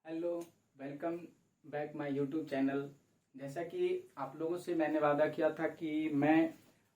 Hello, welcome back my YouTube channel. जैसा कि आप लोगों से मैंने वादा किया था कि मैं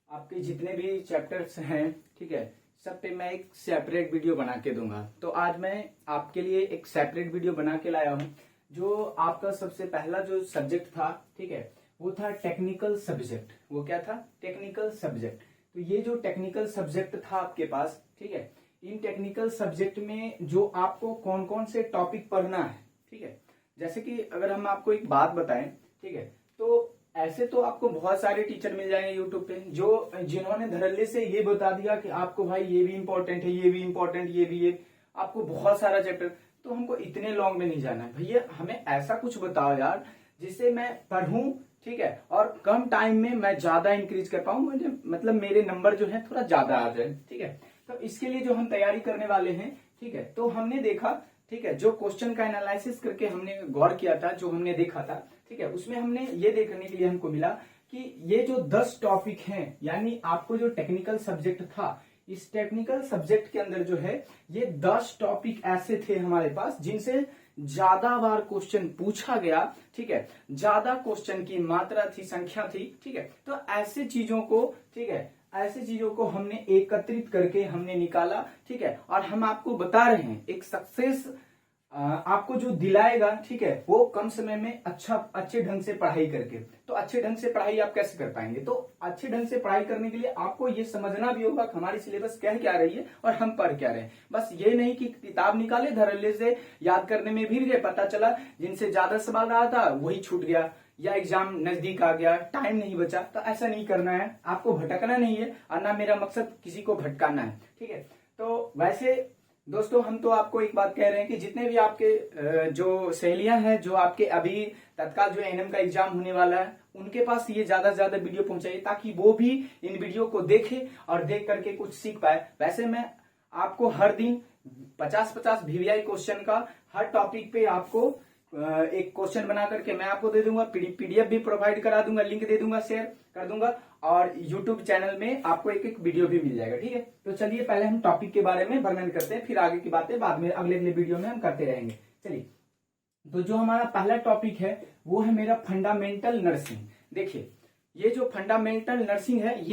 आपके जितने भी चैप्टर्स हैं, ठीक है, सब पे मैं एक सेपरेट वीडियो बना के दूंगा। तो आज मैं आपके लिए एक सेपरेट वीडियो बना के लाया हूं। जो आपका सबसे पहला जो सब्जेक्ट था, ठीक है, वो था टेक्निकल सब्जेक्ट। वो क्या था? Technical subject. तो ये जो टेक्निकल सब्जेक्ट था आपके पास, ठीक है, इन टेक्निकल सब्जेक्ट में जो आपको कौन कौन से टॉपिक पढ़ना है, ठीक है, जैसे कि अगर हम आपको एक बात बताएं, ठीक है, तो ऐसे तो आपको बहुत सारे टीचर मिल जाएंगे यूट्यूब पे जो जिन्होंने धड़ल्ले से ये बता दिया कि आपको भाई ये भी इंपॉर्टेंट है, ये भी इंपॉर्टेंट, ये भी, ये आपको बहुत सारा चैप्टर। तो हमको इतने लॉन्ग में नहीं जाना है भैया, हमें ऐसा कुछ बताओ यार जिससे मैं पढ़ूं, ठीक है, और कम टाइम में मैं ज्यादा इंक्रीज कर पाऊं, मुझे मतलब मेरे नंबर जो है थोड़ा ज्यादा आ जाए, ठीक है। तो इसके लिए जो हम तैयारी करने वाले हैं, ठीक है, तो हमने देखा, ठीक है, जो क्वेश्चन का एनालिसिस करके हमने गौर किया था, जो हमने देखा था, ठीक है, उसमें हमने ये देखने के लिए हमको मिला कि ये जो 10 टॉपिक हैं, यानी आपको जो टेक्निकल सब्जेक्ट था, इस टेक्निकल सब्जेक्ट के अंदर जो है ये 10 टॉपिक ऐसे थे हमारे पास जिनसे ज्यादा बार क्वेश्चन पूछा गया, ठीक है, ज्यादा क्वेश्चन की मात्रा थी, संख्या थी, ठीक है। तो ऐसे चीजों को, ठीक है, ऐसी चीजों को हमने एकत्रित करके हमने निकाला, ठीक है, और हम आपको बता रहे हैं एक सक्सेस आपको जो दिलाएगा, ठीक है, वो कम समय में अच्छे ढंग से पढ़ाई करके। तो अच्छे ढंग से पढ़ाई आप कैसे कर पाएंगे? तो अच्छे ढंग से पढ़ाई करने के लिए आपको ये समझना भी होगा कि हमारी सिलेबस कह क्या रही है और हम पढ़ क्या रहे हैं। बस ये नहीं कि किताब निकाले, धड़ल्ले से याद करने में भीड़ गए, पता चला जिनसे ज्यादा सवाल रहा था वही छूट गया, या एग्जाम नजदीक आ गया, टाइम नहीं बचा। तो ऐसा नहीं करना है, आपको भटकना नहीं है, और ना मेरा मकसद किसी को भटकाना है, ठीक है। तो वैसे दोस्तों, हम तो आपको एक बात कह रहे हैं कि जितने भी आपके जो सहेलियां हैं, जो आपके अभी तत्काल जो एनएम का एग्जाम होने वाला है, उनके पास ये ज्यादा से ज्यादा वीडियो पहुंचाइए ताकि वो भी इन वीडियो को देखे और देख करके कुछ सीख पाए। वैसे मैं आपको हर दिन 50-50 वीवीआई क्वेश्चन का हर टॉपिक पे आपको एक क्वेश्चन बना करके मैं आपको दे दूंगा, पीडीएफ भी प्रोवाइड करा दूंगा, लिंक दे दूंगा, शेयर कर दूंगा, और यूट्यूब चैनल में आपको एक एक वीडियो भी मिल जाएगा, ठीक है। तो चलिए पहले हम टॉपिक के बारे में वर्णन करते हैं, फिर आगे की बातें बाद में अगले अगले वीडियो में हम करते रहेंगे। चलिए, तो जो हमारा पहला टॉपिक है वो है मेरा फंडामेंटल नर्सिंग। देखिए, ये जो फंडामेंटल नर्सिंग है,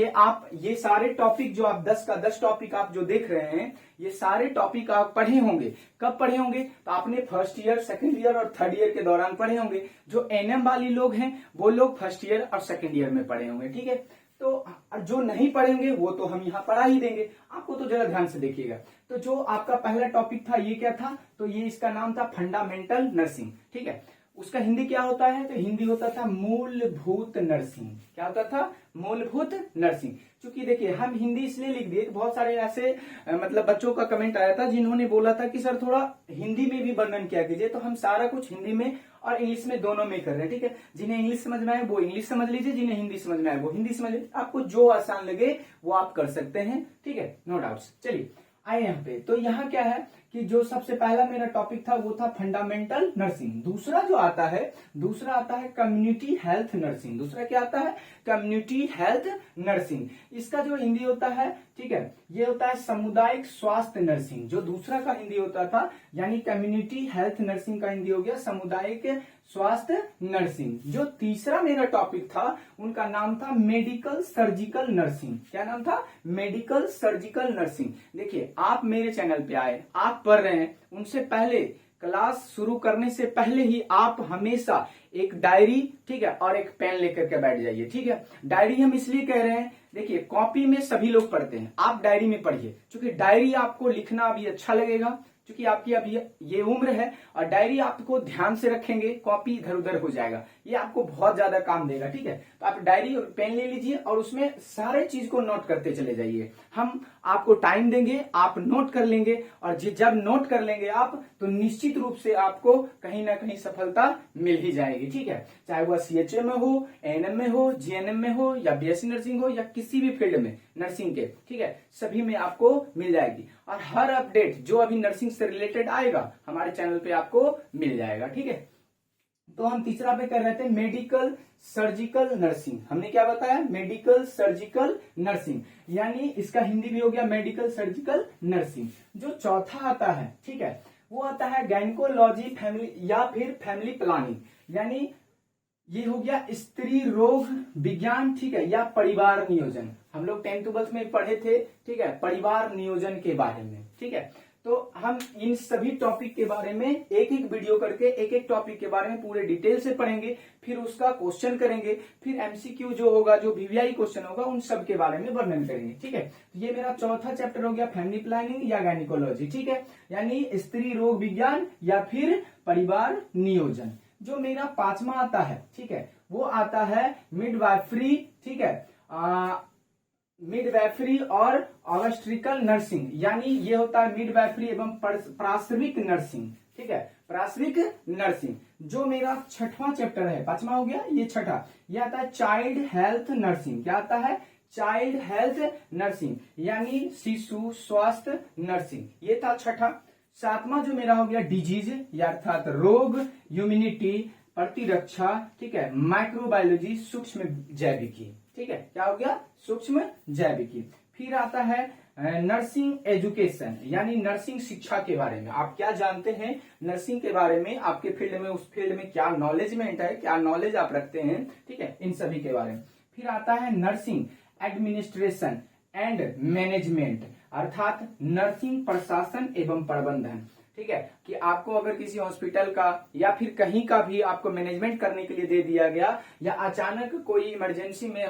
ये सारे टॉपिक जो आप 10 का 10 टॉपिक आप जो देख रहे हैं, ये सारे टॉपिक आप पढ़े होंगे। कब पढ़े होंगे? तो आपने फर्स्ट ईयर, सेकंड ईयर और थर्ड ईयर के दौरान पढ़े होंगे। जो एनएम वाली लोग हैं वो लोग फर्स्ट ईयर और सेकंड ईयर में पढ़े होंगे, ठीक है। तो जो नहीं पढ़ेंगे वो तो हम यहाँ पढ़ा ही देंगे, आपको तो जरा ध्यान से देखिएगा। तो जो आपका पहला टॉपिक था ये क्या था? तो ये इसका नाम था फंडामेंटल नर्सिंग, ठीक है। उसका हिंदी क्या होता है? तो हिंदी होता था मूलभूत नर्सिंग। क्या होता था? मूलभूत नर्सिंग। क्योंकि देखिए, हम हिंदी इसलिए लिख दिए, बहुत सारे ऐसे मतलब बच्चों का कमेंट आया था जिन्होंने बोला था कि सर थोड़ा हिंदी में भी वर्णन किया कीजिए। तो हम सारा कुछ हिंदी में और इंग्लिश में दोनों में कर रहे हैं, ठीक है। जिन्हें इंग्लिश समझ में आए वो इंग्लिश समझ लीजिए, जिन्हें हिंदी समझ में आए वो हिंदी समझ लीजिए। आपको जो आसान लगे वो आप कर सकते हैं, ठीक है, नो डाउट्स। चलिए आए यहाँ पे। तो यहाँ क्या है कि जो सबसे पहला मेरा टॉपिक था वो था फंडामेंटल नर्सिंग। दूसरा जो आता है, दूसरा आता है कम्युनिटी हेल्थ नर्सिंग। दूसरा क्या आता है? Community health nursing. इसका जो हिंदी होता है, ठीक है, ये होता है सामुदायिक स्वास्थ्य नर्सिंग। जो दूसरा का हिंदी होता था, यानी कम्युनिटी हेल्थ नर्सिंग का हिंदी हो गया सामुदायिक स्वास्थ्य नर्सिंग। जो तीसरा मेरा टॉपिक था उनका नाम था मेडिकल सर्जिकल नर्सिंग। क्या नाम था? Medical surgical nursing. देखिए, आप मेरे चैनल पे आए, आप पढ़ रहे हैं, उनसे पहले क्लास शुरू करने से पहले ही आप हमेशा एक डायरी, ठीक है, और एक पेन लेकर के बैठ जाइए, ठीक है। डायरी हम इसलिए कह रहे हैं, देखिए कॉपी में सभी लोग पढ़ते हैं, आप डायरी में पढ़िए, क्योंकि डायरी आपको लिखना अभी अच्छा लगेगा, क्योंकि आपकी अभी ये उम्र है, और डायरी आपको ध्यान से रखेंगे, कॉपी इधर उधर हो जाएगा, ये आपको बहुत ज्यादा काम देगा, ठीक है। तो आप डायरी और पेन ले लीजिए और उसमें सारे चीज को नोट करते चले जाइए। हम आपको टाइम देंगे, आप नोट कर लेंगे, और जब नोट कर लेंगे आप, तो निश्चित रूप से आपको कहीं ना कहीं सफलता मिल ही जाएगी, ठीक है। चाहे वह सीएचए में हो, एएनएम में हो, जीएनएम में हो, या बीएससी नर्सिंग हो, या किसी भी फील्ड में नर्सिंग के, ठीक है, सभी में आपको मिल जाएगी। और हर अपडेट जो अभी नर्सिंग से रिलेटेड आएगा हमारे चैनल पे आपको मिल जाएगा, ठीक है। तो हम तीसरा पे कर रहे थे मेडिकल सर्जिकल नर्सिंग। हमने क्या बताया? मेडिकल सर्जिकल नर्सिंग, यानी इसका हिंदी भी हो गया मेडिकल सर्जिकल नर्सिंग। जो चौथा आता है, ठीक है, वो आता है गायनिकोलॉजी फैमिली या फिर फैमिली प्लानिंग, यानी ये हो गया स्त्री रोग विज्ञान, ठीक है, या परिवार नियोजन। हम लोग 10th-12th में पढ़े थे, ठीक है, परिवार नियोजन के बारे में, ठीक है। तो हम इन सभी टॉपिक के बारे में एक एक वीडियो करके एक एक टॉपिक के बारे में पूरे डिटेल से पढ़ेंगे, फिर उसका क्वेश्चन करेंगे, फिर एमसीक्यू जो होगा, जो वीवीआई क्वेश्चन होगा, उन सब के बारे में वर्णन करेंगे, ठीक है। तो ये मेरा चौथा चैप्टर हो गया फैमिली प्लानिंग या गायनिकोलॉजी, ठीक है, यानी स्त्री रोग विज्ञान या फिर परिवार नियोजन। जो मेरा पांचवा आता है, ठीक है, वो आता है मिडवाइफरी, ठीक है, मिडवाइफरी और ऑब्स्टेट्रिकल नर्सिंग, यानी ये होता है मिडवाइफरी एवं प्रासविक नर्सिंग, ठीक है, प्रासविक नर्सिंग। जो मेरा छठवां चैप्टर है, पांचवा हो गया, ये छठा, ये आता है चाइल्ड हेल्थ नर्सिंग। क्या आता है? चाइल्ड हेल्थ नर्सिंग, यानी शिशु स्वास्थ्य नर्सिंग, ये था छठा। सातवां जो मेरा हो गया डिजीज, या अर्थात रोग, इम्यूनिटी प्रतिरक्षा, ठीक है, माइक्रोबायोलॉजी सूक्ष्म जैविकी, ठीक है, क्या हो गया? सूक्ष्म जैविकी। फिर आता है नर्सिंग एजुकेशन, यानी नर्सिंग शिक्षा के बारे में आप क्या जानते हैं नर्सिंग के बारे में, आपके फील्ड में, उस फील्ड में क्या नॉलेजमेंट है, क्या नॉलेज आप रखते हैं, ठीक है, इन सभी के बारे में। फिर आता है नर्सिंग एडमिनिस्ट्रेशन एंड मैनेजमेंट, अर्थात नर्सिंग प्रशासन एवं प्रबंधन, ठीक है, कि आपको अगर किसी हॉस्पिटल का या फिर कहीं का भी आपको मैनेजमेंट करने के लिए दे दिया गया, या अचानक कोई इमरजेंसी में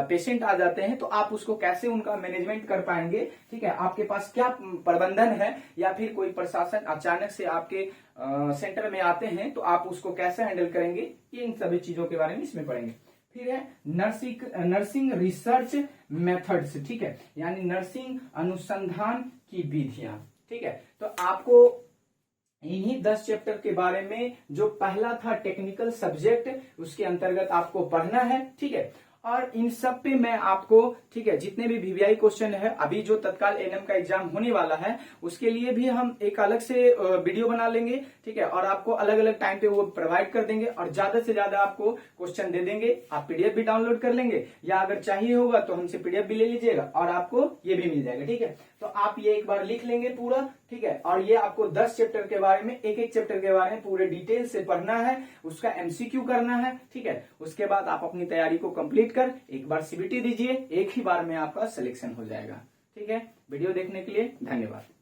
पेशेंट आ जाते हैं, तो आप उसको कैसे उनका मैनेजमेंट कर पाएंगे, ठीक है, आपके पास क्या प्रबंधन है, या फिर कोई प्रशासन अचानक से आपके सेंटर में आते हैं तो आप उसको कैसे हैंडल करेंगे, इन सभी चीजों के बारे में इसमें पढ़ेंगे। फिर है नर्सिंग रिसर्च मेथड्स, ठीक है, यानी नर्सिंग अनुसंधान की विधियां, ठीक है। तो आपको इन्हीं 10 चैप्टर के बारे में, जो पहला था टेक्निकल सब्जेक्ट, उसके अंतर्गत आपको पढ़ना है, ठीक है। और इन सब पे मैं आपको, ठीक है, जितने भी वीवीआई क्वेश्चन है, अभी जो तत्काल एएनएम का एग्जाम होने वाला है, उसके लिए भी हम एक अलग से वीडियो बना लेंगे, ठीक है, और आपको अलग अलग टाइम पे वो प्रोवाइड कर देंगे, और ज्यादा से ज्यादा आपको क्वेश्चन दे देंगे। आप पीडीएफ भी डाउनलोड कर लेंगे, या अगर चाहिए होगा तो हमसे पीडीएफ भी ले लीजिएगा, और आपको ये भी मिल जाएगा, ठीक है। तो आप ये एक बार लिख लेंगे पूरा, ठीक है, और ये आपको 10 चैप्टर के बारे में, एक एक चैप्टर के बारे में पूरे डिटेल से पढ़ना है, उसका एमसीक्यू करना है, ठीक है। उसके बाद आप अपनी तैयारी को कंप्लीट कर एक बार सीबीटी दीजिए, एक ही बार में आपका सिलेक्शन हो जाएगा, ठीक है। वीडियो देखने के लिए धन्यवाद।